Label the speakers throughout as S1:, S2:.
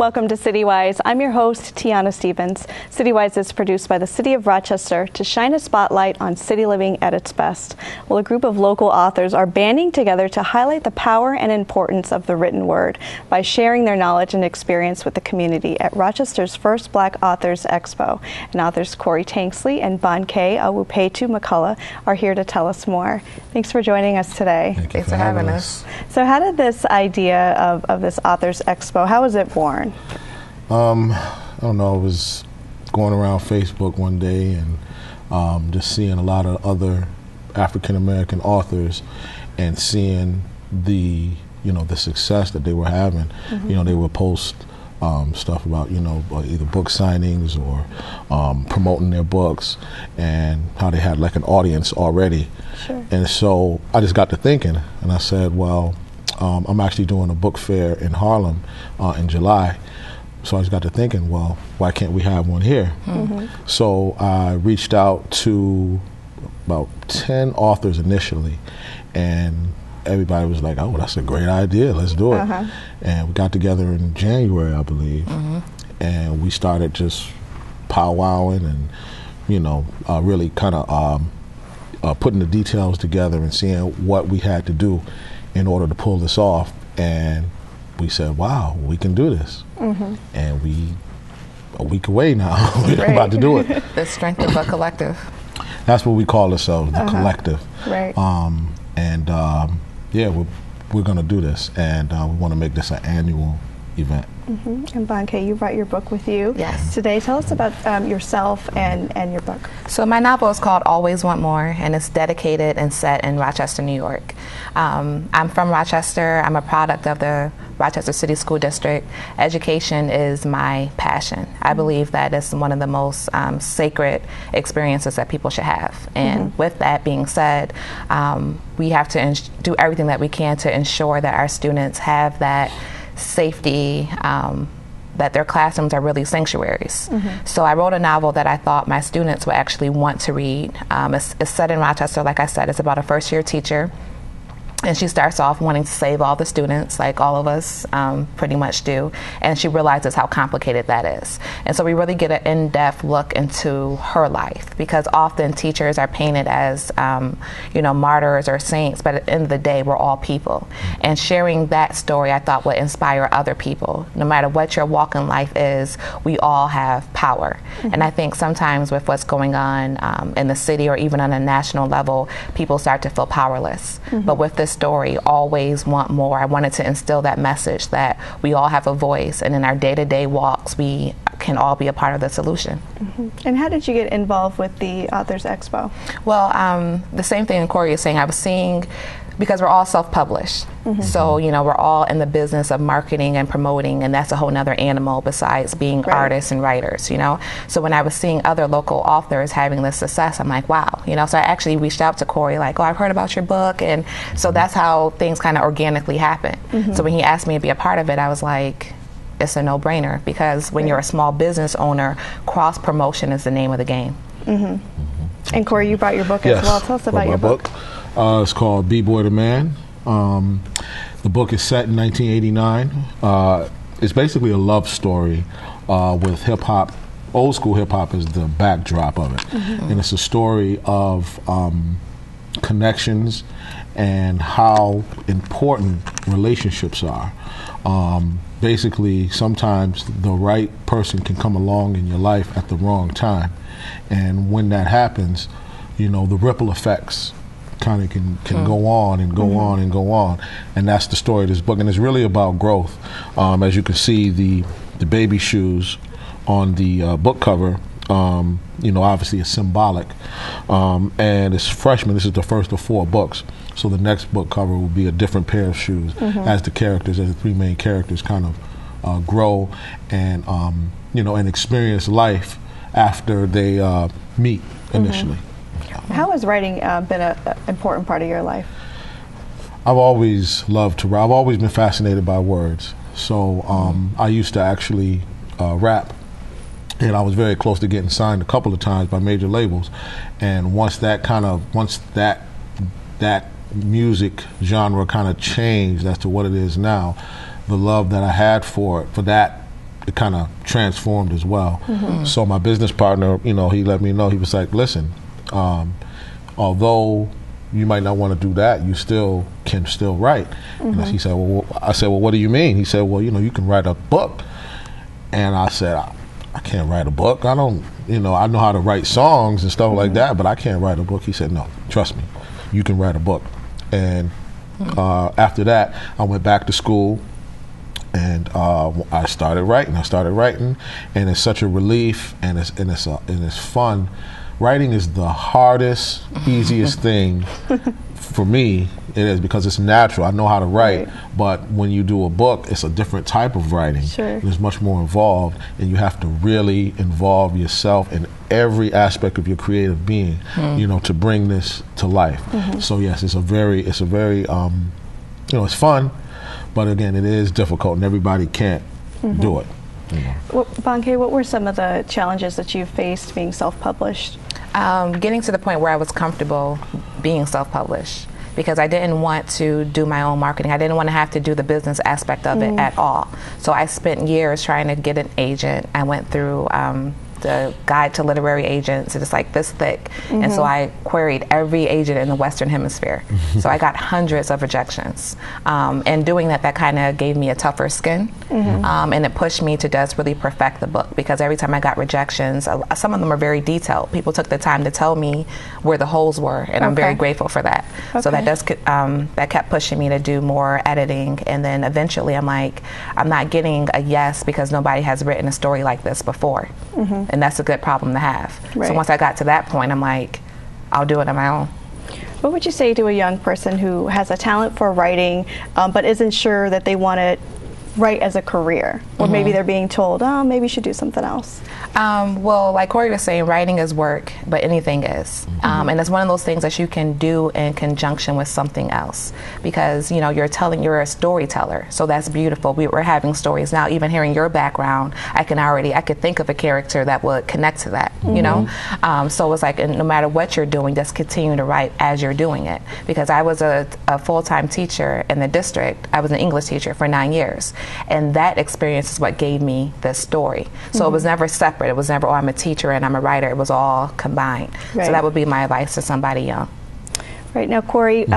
S1: Welcome to CityWise. I'm your host, Tiana Stevens. CityWise is produced by the City of Rochester to shine a spotlight on city living at its best. Well, a group of local authors are banding together to highlight the power and importance of the written word by sharing their knowledge and experience with the community at Rochester's first Black Authors Expo. And authors Corey Tanksley and Bonke Awupetu McCullough are here to tell us more. Thanks for joining us today.
S2: Thanks for having us.
S1: So how did this idea of this Authors Expo, how was it born?
S2: I don't know, I was going around Facebook one day and just seeing a lot of other African American authors and seeing the success that they were having. Mm-hmm. They would post stuff about either book signings or promoting their books and how they had like an audience already.
S1: Sure.
S2: And so I just got to thinking, and I said, well, I'm actually doing a book fair in Harlem in July. So I just got to thinking, well, why can't we have one here? Mm-hmm. So I reached out to about 10 authors initially, and everybody was like, oh, that's a great idea, let's do it. Uh-huh. And we got together in January, I believe, mm-hmm. and we started just powwowing and, really kind of putting the details together and seeing what we had to do in order to pull this off. And we said, wow, we can do this. Mm-hmm. And we, a week away now, we're about to do it.
S3: The strength of a collective.
S2: That's what we call ourselves, the collective.
S1: Right.
S2: We're going to do this, and we want to make this an annual event.
S1: Mm-hmm. And Bonke, you brought your book with you.
S3: Yes.
S1: Today, tell us about yourself and your book.
S3: So my novel is called Always Want More, and it's dedicated and set in Rochester, New York. I'm from Rochester. I'm a product of the Rochester City School District. Education is my passion. I believe that it's one of the most sacred experiences that people should have. And with that being said, we have to do everything that we can to ensure that our students have that safety, that their classrooms are really sanctuaries. Mm-hmm. So I wrote a novel that I thought my students would actually want to read. It's set in Rochester, like I said. It's about a first-year teacher. And she starts off wanting to save all the students, like all of us pretty much do. And she realizes how complicated that is. And so we really get an in-depth look into her life, because often teachers are painted as, martyrs or saints, but at the end of the day, we're all people. And sharing that story, I thought, would inspire other people. No matter what your walk in life is, we all have power. Mm-hmm. And I think sometimes with what's going on in the city or even on a national level, people start to feel powerless. Mm-hmm. But with this story, Always Want More, I wanted to instill that message that we all have a voice, and in our day-to-day walks we can all be a part of the solution.
S1: Mm-hmm. And how did you get involved with the Authors Expo?
S3: Well, the same thing Corey is saying. I was seeing, because we're all self-published. Mm-hmm. So, we're all in the business of marketing and promoting, and that's a whole nother animal besides being artists and writers, So when I was seeing other local authors having this success, I'm like, wow, So I actually reached out to Corey, like, oh, I've heard about your book. And so that's how things kind of organically happen. Mm-hmm. So when he asked me to be a part of it, I was like, it's a no-brainer, because when you're a small business owner, cross-promotion is the name of the game.
S1: Mm-hmm. Mm-hmm. And Corey, you brought your book as well. Tell us about your book.
S2: It's called B-Boy the Man. The book is set in 1989. It's basically a love story with hip-hop. Old school hip-hop is the backdrop of it. Mm-hmm. And it's a story of connections and how important relationships are. Basically, sometimes the right person can come along in your life at the wrong time. And when that happens, the ripple effects kind of can go on and go on and go on. And that's the story of this book. And it's really about growth. As you can see, the baby shoes on the book cover, obviously it's symbolic. And it's freshmen. This is the first of 4 books. So the next book cover will be a different pair of shoes as the 3 main characters kind of grow and, and experience life after they meet initially.
S1: How has writing been an important part of your life?
S2: I've always loved to write. I've always been fascinated by words. So I used to actually rap, and I was very close to getting signed a couple of times by major labels. And once that music genre kind of changed as to what it is now, the love that I had for that it kind of transformed as well. So my business partner, he let me know. He was like, listen, although you might not want to do that, you still can write. And he said, I said, well, what do you mean? He said, well, you can write a book. And I said, I can't write a book. I don't, I know how to write songs and stuff like that, but I can't write a book. He said, no, trust me, you can write a book. And after that, I went back to school, and I started writing. And it's such a relief, and it's fun. Writing is the hardest, easiest thing for me. It is, because it's natural. I know how to write, but when you do a book, it's a different type of writing.
S1: Sure.
S2: It's much more involved, and you have to really involve yourself in every aspect of your creative being, to bring this to life. So yes, it's very, it's fun, but again, it is difficult, and everybody can't do it.
S1: Well, Bonke, what were some of the challenges that you faced being self-published?
S3: Getting to the point where I was comfortable being self-published, because I didn't want to do my own marketing. I didn't want to have to do the business aspect of it at all. So I spent years trying to get an agent. I went through the guide to literary agents. It's like this thick. And so I queried every agent in the Western Hemisphere. So I got hundreds of rejections. And doing that kind of gave me a tougher skin. And it pushed me to just really perfect the book, because every time I got rejections, some of them were very detailed. People took the time to tell me where the holes were, and I'm very grateful for that. So that kept pushing me to do more editing. And then eventually I'm like, I'm not getting a yes because nobody has written a story like this before. And that's a good problem to have. So once I got to that point, I'm like, I'll do it on my own.
S1: What would you say to a young person who has a talent for writing, but isn't sure that they want to write as a career? Or maybe they're being told, oh, maybe you should do something else.
S3: Well, like Corey was saying, writing is work, but anything is. And it's one of those things that you can do in conjunction with something else, because you're a storyteller, so that's beautiful. We're having stories now. Even hearing your background, I could think of a character that would connect to that. So it's like, no matter what you're doing, just continue to write as you're doing it. Because I was a full-time teacher in the district. I was an English teacher for 9 years. And that experience is what gave me this story. So it was never separate. It was never, oh, I'm a teacher and I'm a writer. It was all combined. So that would be my advice to somebody young.
S1: Right. Now, Corey,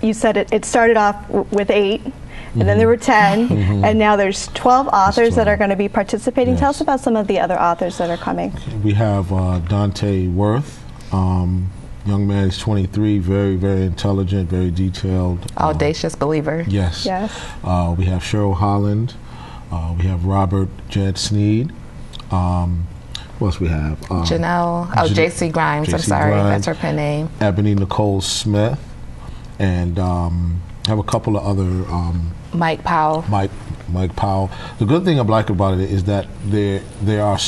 S1: you said it started off with 8, and then there were 10, and now there's 12 authors that are going to be participating. Tell us about some of the other authors that are coming.
S2: We have Dante Worth. Young man, he's 23, very, very intelligent, very detailed.
S3: Audacious believer.
S2: Yes. We have Cheryl Holland. We have Robert Jed Sneed. What else we have?
S3: Janelle. J.C. Grimes. I'm sorry, that's her pen name.
S2: Ebony Nicole Smith. And have a couple of other.
S3: Mike Powell.
S2: Mike Powell. The good thing I like about it is that there are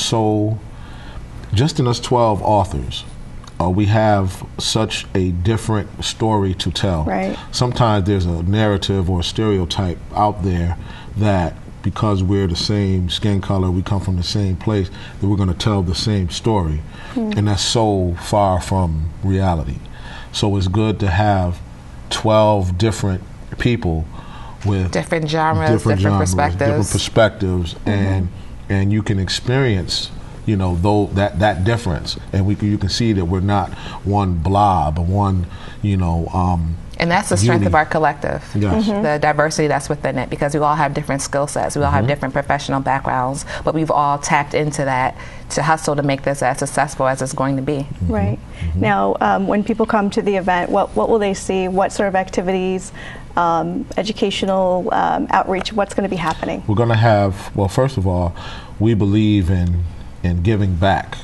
S2: just in us 12 authors, we have such a different story to tell. Sometimes there's a narrative or a stereotype out there that because we're the same skin color, we come from the same place, that we're going to tell the same story. And that's so far from reality. So it's good to have 12 different people with
S3: different genres, different
S2: perspectives, and you can experience that difference, and you can see that we're not one blob or one,
S3: and that's the strength of our collective. The diversity that's within it, because we all have different skill sets, we all have different professional backgrounds, but we've all tapped into that to hustle to make this as successful as it's going to be.
S1: Now, when people come to the event, what will they see? What sort of activities, educational outreach, what's going to be happening?
S2: We're going to have, well, first of all, we believe in giving back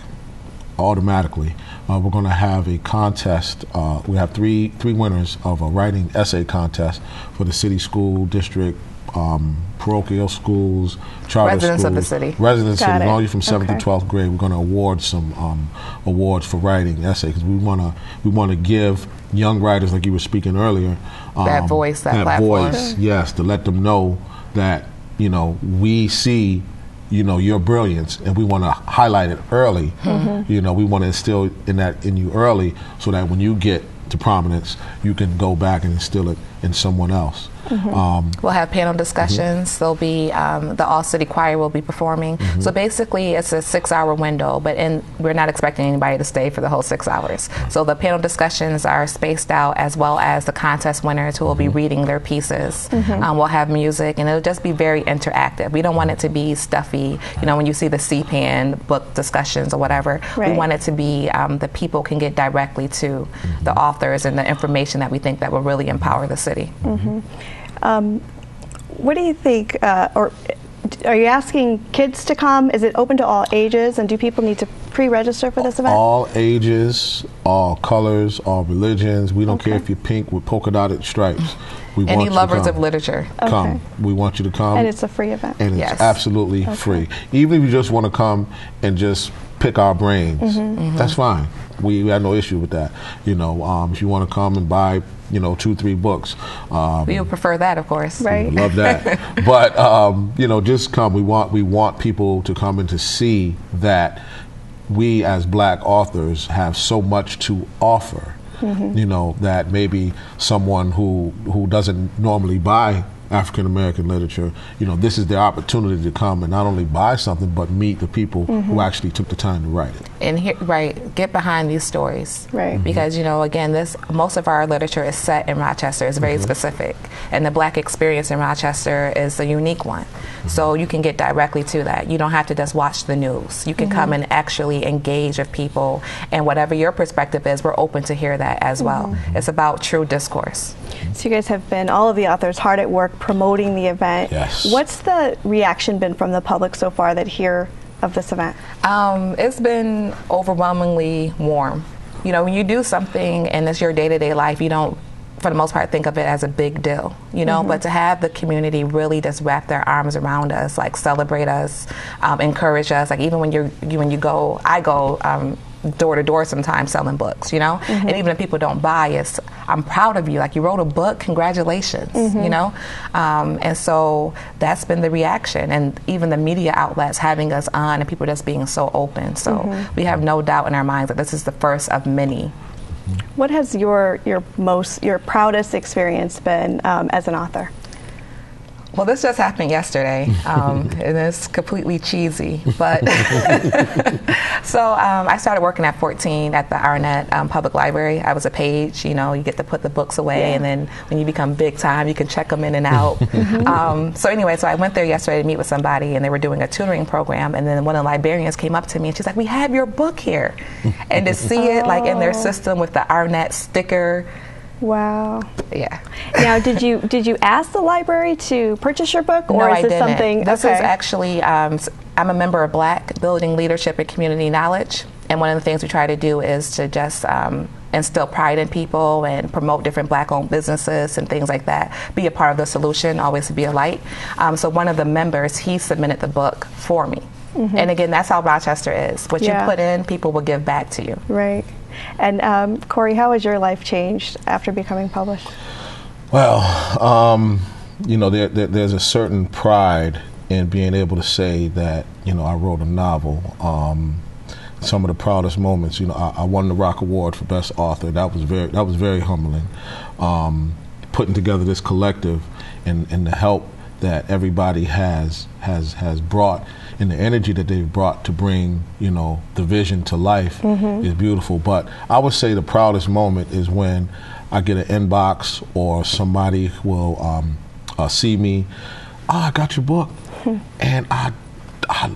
S2: automatically. We're going to have a contest. We have three winners of a writing essay contest for the city school district, parochial schools, charter
S3: residents
S2: schools.
S3: Of the city.
S2: Residents of the city, all from 7th to 12th grade. We're going to award some awards for writing essay, because we want to give young writers, like you were speaking earlier,
S3: that voice, that platform.
S2: Voice, yes, to let them know that we see your brilliance, and we want to highlight it early. We want to instill in you early, so that when you get to prominence, you can go back and instill it in someone else.
S3: We'll have panel discussions. There'll be the All City Choir will be performing. So basically, it's a 6-hour window, but we're not expecting anybody to stay for the whole 6 hours. So the panel discussions are spaced out, as well as the contest winners who will be reading their pieces. We'll have music, and it'll just be very interactive. We don't want it to be stuffy. You know, when you see the CPAN book discussions or whatever, we want it to be the people can get directly to the authors and the information that we think that will really empower the city.
S1: What do you think, or are you asking kids to come? Is it open to all ages, and do people need to pre-register for this event?
S2: All ages, all colors, all religions. We don't care if you're pink with polka dotted stripes. We
S3: Any
S2: want
S3: lovers of literature.
S2: Come. We want you to come.
S1: And it's a free event.
S2: And it's absolutely free. Even if you just want to come and just pick our brains, that's fine. We have no issue with that. You know, if you want to come and buy, you know, 2-3 books.
S3: We would prefer that, of course.
S1: Right.
S2: Love that. But, you know, just come. We want people to come and to see that we as black authors have so much to offer. You know, that maybe someone who doesn't normally buy African American literature, you know, this is their opportunity to come and not only buy something, but meet the people who actually took the time to write it.
S3: And get behind these stories. Because, you know, again, most of our literature is set in Rochester. It's very specific. And the black experience in Rochester is a unique one. So you can get directly to that. You don't have to just watch the news. You can come and actually engage with people. And whatever your perspective is, we're open to hear that as well. It's about true discourse.
S1: So you guys have been, all of the authors, hard at work promoting the event.
S2: Yes.
S1: What's the reaction been from the public so far that hear of this event?
S3: It's been overwhelmingly warm. You know, when you do something and it's your day-to-day life, you don't, for the most part, think of it as a big deal, you know, but to have the community really just wrap their arms around us, like celebrate us, encourage us, like even when you go, I go door to door sometimes selling books, you know, and even if people don't buy, I'm proud of you, like you wrote a book, congratulations, you know, and so that's been the reaction, and even the media outlets having us on and people just being so open. So we have no doubt in our minds that this is the first of many.
S1: What has your proudest experience been as an author?
S3: Well, this just happened yesterday, and it's completely cheesy, but so I started working at 14 at the Arnett Public Library. I was a page, you know, you get to put the books away, and then when you become big time, you can check them in and out. So anyway, so I went there yesterday to meet with somebody, and they were doing a tutoring program, and then one of the librarians came up to me, and she's like, "We have your book here," and to see it like in their system with the Arnett sticker.
S1: Wow.
S3: Yeah.
S1: Now, did you ask the library to purchase your book, or
S3: no,
S1: is
S3: I
S1: this
S3: didn't.
S1: something?
S3: This is actually, I'm a member of Black Building Leadership and Community Knowledge, and one of the things we try to do is to just instill pride in people and promote different Black-owned businesses and things like that. Be a part of the solution, always be a light. So one of the members, he submitted the book for me. And again, that's how Rochester is. What you put in, people will give back to you.
S1: Right. And Corey, how has your life changed after becoming published?
S2: Well, you know, there's a certain pride in being able to say that, you know, I wrote a novel. Some of the proudest moments, you know, I won the Rock Award for Best Author. That was very humbling. Putting together this collective and the help that everybody has brought, and the energy that they've brought to bring, you know, the vision to life is beautiful. But I would say the proudest moment is when I get an inbox or somebody will see me, "Oh, I got your book," and I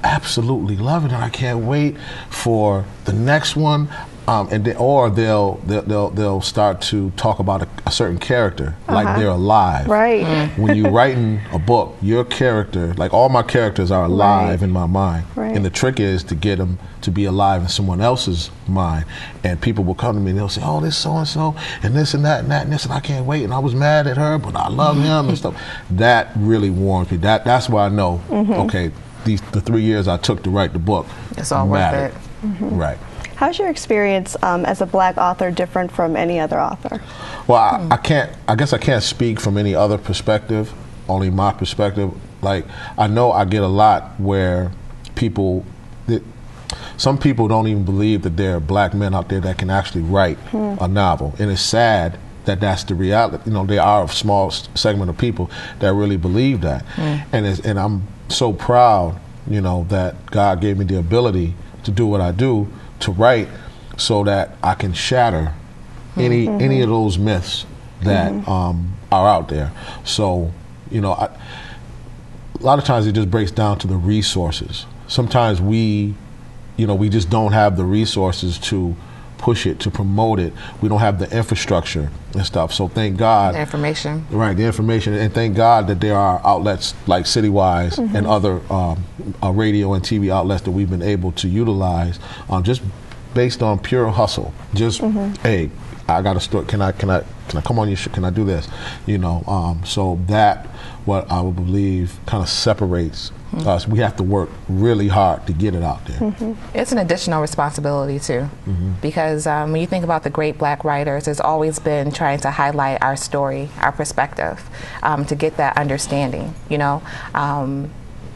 S2: absolutely love it, and I can't wait for the next one. Or they'll start to talk about a certain character like they're alive.
S1: Right.
S2: When you're writing a book, your character, like all my characters are alive in my mind.
S1: Right.
S2: And the trick is to get them to be alive in someone else's mind. And people will come to me and they'll say, "Oh, this so-and-so, and this and that and that and this, and I can't wait, and I was mad at her, but I love him," and stuff. That really warms me. That's why I know, okay, the 3 years I took to write the book,
S3: it's all
S2: mattered.
S3: worth it.
S2: Right.
S1: How's your experience as a Black author different from any other author?
S2: Well, I guess I can't speak from any other perspective, only my perspective. Like, I know I get a lot where some people don't even believe that there are Black men out there that can actually write a novel. And it's sad that that's the reality. You know, there are a small segment of people that really believe that, and I'm so proud, you know, that God gave me the ability to do what I do, to write, so that I can shatter any of those myths that are out there. So, you know, a lot of times it just breaks down to the resources. Sometimes we just don't have the resources to push it, to promote it. We don't have the infrastructure and stuff. So thank God.
S3: The information.
S2: Right, the information. And thank God that there are outlets like CityWise and other radio and TV outlets that we've been able to utilize, just based on pure hustle. Just, hey, I got a story. Can I come on your show? Can I do this? You know, so that what I would believe kind of separates us. We have to work really hard to get it out there.
S3: It's an additional responsibility too, because when you think about the great Black writers, there's always been trying to highlight our story, our perspective, to get that understanding. You know,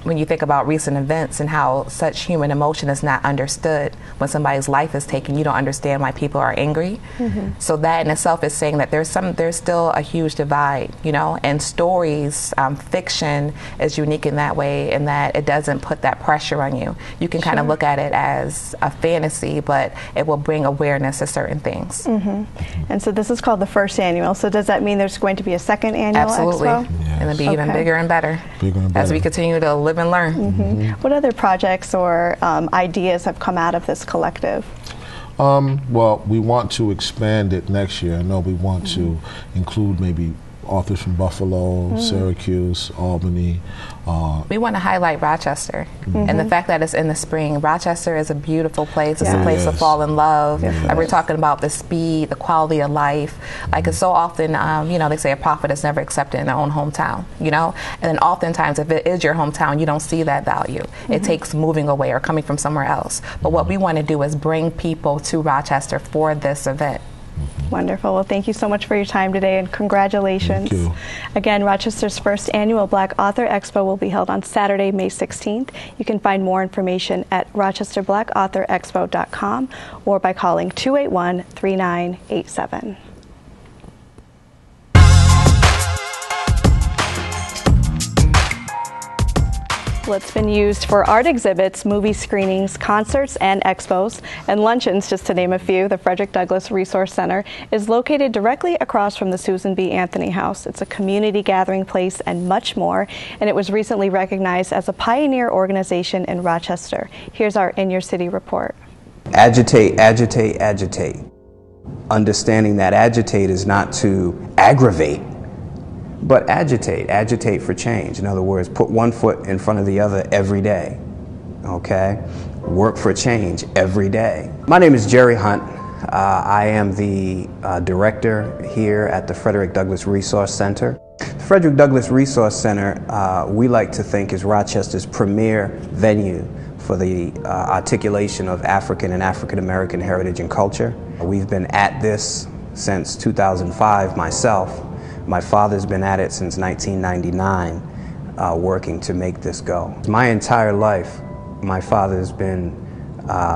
S3: when you think about recent events and how such human emotion is not understood, when somebody's life is taken, you don't understand why people are angry. So that in itself is saying that there's still a huge divide, you know, and stories, fiction is unique in that way, in that it doesn't put that pressure on you. You can kind of look at it as a fantasy, but it will bring awareness to certain things.
S1: And so this is called the first annual. So does that mean there's going to be a second annual
S3: Absolutely.
S1: Expo?
S3: And it'll be even bigger and better, as we continue to live and learn.
S1: What other projects or ideas have come out of this collective?
S2: Well, we want to expand it next year. I know we want to include maybe authors from Buffalo, Syracuse, Albany.
S3: We want to highlight Rochester, and the fact that it's in the spring. Rochester is a beautiful place. It's a place to fall in love. Like we're talking about the speed, the quality of life. Like it's so often, you know, they say a prophet is never accepted in their own hometown, you know? And then oftentimes if it is your hometown, you don't see that value. It takes moving away or coming from somewhere else. But what we want to do is bring people to Rochester for this event.
S1: Wonderful. Well, thank you so much for your time today, and congratulations.
S2: Thank you.
S1: Again, Rochester's first annual Black Author Expo will be held on Saturday, May 16th. You can find more information at rochesterblackauthorexpo.com or by calling 281-3987. Well, it's been used for art exhibits, movie screenings, concerts, and expos, and luncheons, just to name a few. The Frederick Douglass Resource Center is located directly across from the Susan B. Anthony House. It's a community gathering place and much more, and it was recently recognized as a pioneer organization in Rochester. Here's our In Your City report.
S4: Agitate, agitate, agitate. Understanding that agitate is not to aggravate, but agitate for change. In other words, put one foot in front of the other every day, okay? Work for change every day. My name is Jerry Hunt. I am the director here at the Frederick Douglass Resource Center. The Frederick Douglass Resource Center, we like to think, is Rochester's premier venue for the articulation of African and African American heritage and culture. We've been at this since 2005 myself. My father's been at it since 1999, working to make this go. My entire life, my father's been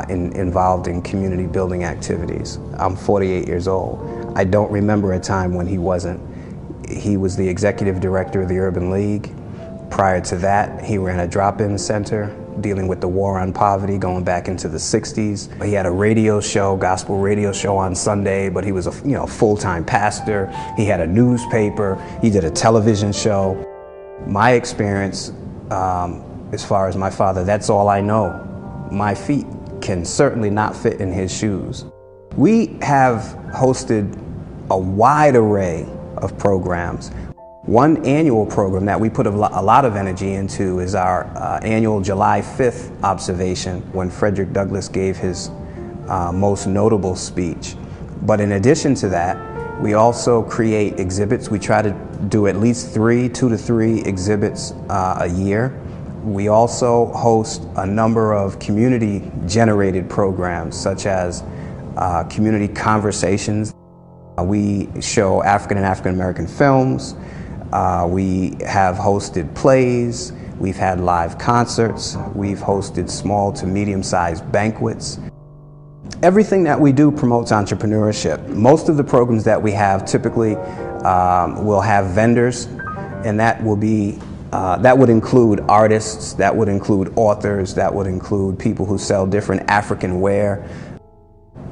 S4: involved in community building activities. I'm 48 years old. I don't remember a time when he wasn't. He was the executive director of the Urban League. Prior to that, he ran a drop-in center dealing with the war on poverty going back into the 60s. He had a radio show, gospel radio show on Sunday, but he was a full-time pastor. He had a newspaper. He did a television show. My experience, as far as my father, that's all I know. My feet can certainly not fit in his shoes. We have hosted a wide array of programs. One annual program that we put a lot of energy into is our annual July 5th observation, when Frederick Douglass gave his most notable speech. But in addition to that, we also create exhibits. We try to do at least 2 to 3 exhibits a year. We also host a number of community-generated programs, such as community conversations. We show African and African American films. We have hosted plays, we've had live concerts, we've hosted small to medium-sized banquets. Everything that we do promotes entrepreneurship. Most of the programs that we have typically will have vendors, and that will be that would include artists, that would include authors, that would include people who sell different African wear.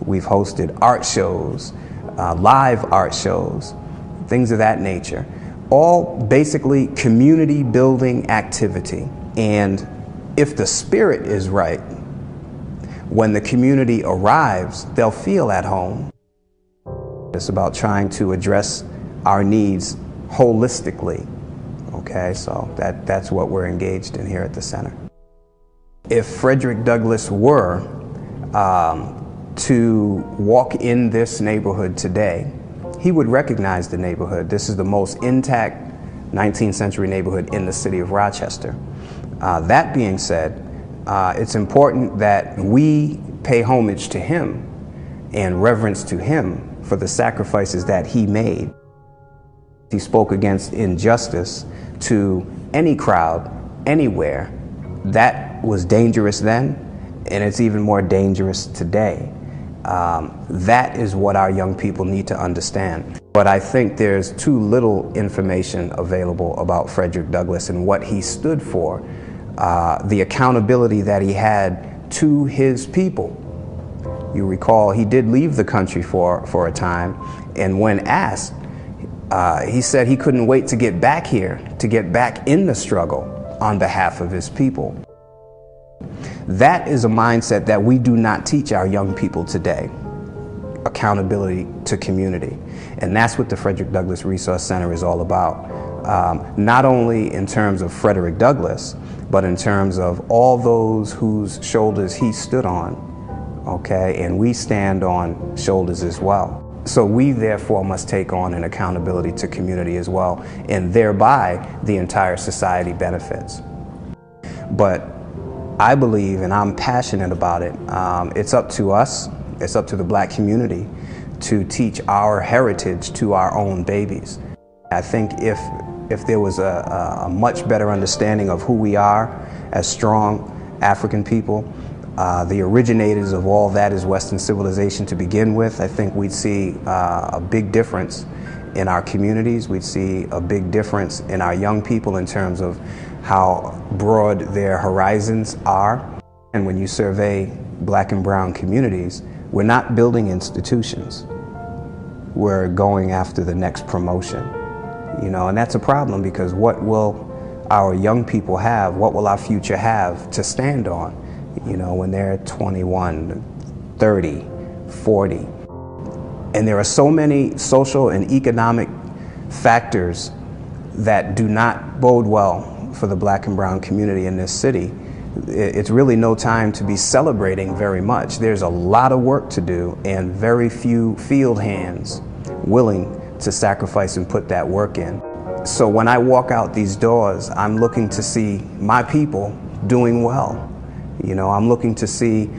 S4: We've hosted art shows, live art shows, things of that nature. All basically community building activity. And if the spirit is right, when the community arrives, they'll feel at home. It's about trying to address our needs holistically. Okay, so that's what we're engaged in here at the center. If Frederick Douglass were to walk in this neighborhood today, he would recognize the neighborhood. This is the most intact 19th century neighborhood in the city of Rochester. That being said, it's important that we pay homage to him and reverence to him for the sacrifices that he made. He spoke against injustice to any crowd, anywhere. That was dangerous then, and it's even more dangerous today. That is what our young people need to understand. But I think there's too little information available about Frederick Douglass and what he stood for, the accountability that he had to his people. You recall he did leave the country for a time, and when asked, he said he couldn't wait to get back here, to get back in the struggle on behalf of his people. That is a mindset that we do not teach our young people today, accountability to community. And that's what the Frederick Douglass Resource Center is all about. Not only in terms of Frederick Douglass, but in terms of all those whose shoulders he stood on, okay? And we stand on shoulders as well. So we therefore must take on an accountability to community as well, and thereby the entire society benefits. But I believe, and I'm passionate about it, it's up to us, it's up to the black community to teach our heritage to our own babies. I think if there was a much better understanding of who we are as strong African people, the originators of all that is Western civilization to begin with, I think we'd see a big difference in our communities. We'd see a big difference in our young people in terms of how broad their horizons are. And when you survey black and brown communities, we're not building institutions. We're going after the next promotion. You know, and that's a problem, because what will our young people have, what will our future have to stand on, you know, when they're 21, 30, 40. And there are so many social and economic factors that do not bode well for the black and brown community in this city. It's really no time to be celebrating very much. There's a lot of work to do and very few field hands willing to sacrifice and put that work in. So when I walk out these doors, I'm looking to see my people doing well. You know, I'm looking to see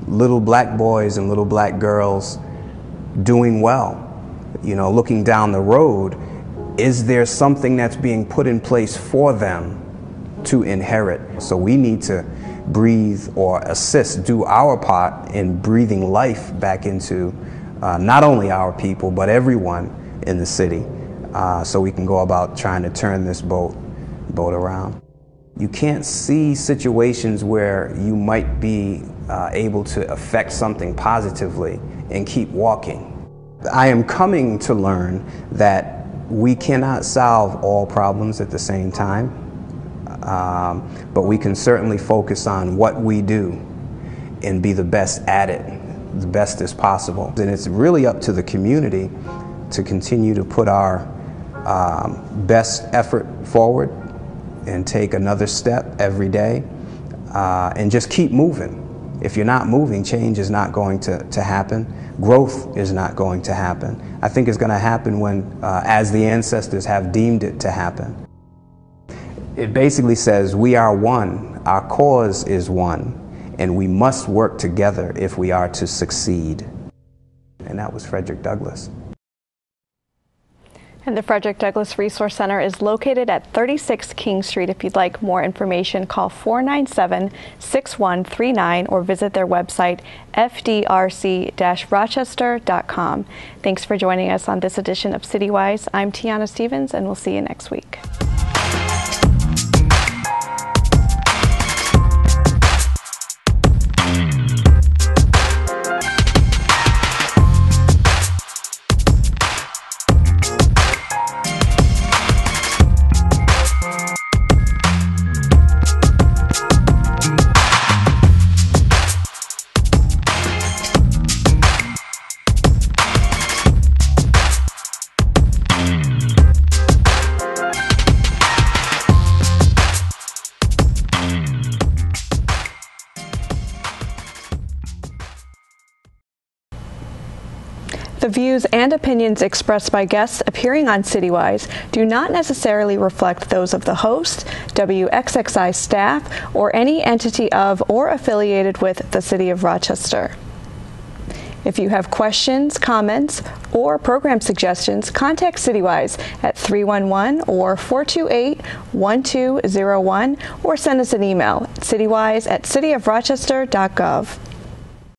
S4: little black boys and little black girls doing well. You know, looking down the road, is there something that's being put in place for them to inherit? So we need to breathe or assist, do our part in breathing life back into not only our people, but everyone in the city, so we can go about trying to turn this boat around. You can't see situations where you might be able to affect something positively and keep walking. I am coming to learn that we cannot solve all problems at the same time, but we can certainly focus on what we do and be the best at it, the best as possible. And it's really up to the community to continue to put our best effort forward and take another step every day, and just keep moving. If you're not moving, change is not going to happen. Growth is not going to happen. I think it's going to happen when, as the ancestors have deemed it to happen. It basically says we are one, our cause is one, and we must work together if we are to succeed. And that was Frederick Douglass.
S1: And the Frederick Douglass Resource Center is located at 36 King Street. If you'd like more information, call 497-6139 or visit their website, fdrc-rochester.com. Thanks for joining us on this edition of CityWise. I'm Tiana Stevens, and we'll see you next week. The views and opinions expressed by guests appearing on CityWise do not necessarily reflect those of the host, WXXI staff, or any entity of or affiliated with the City of Rochester. If you have questions, comments, or program suggestions, contact CityWise at 311 or 428-1201 or send us an email, citywise@cityofrochester.gov.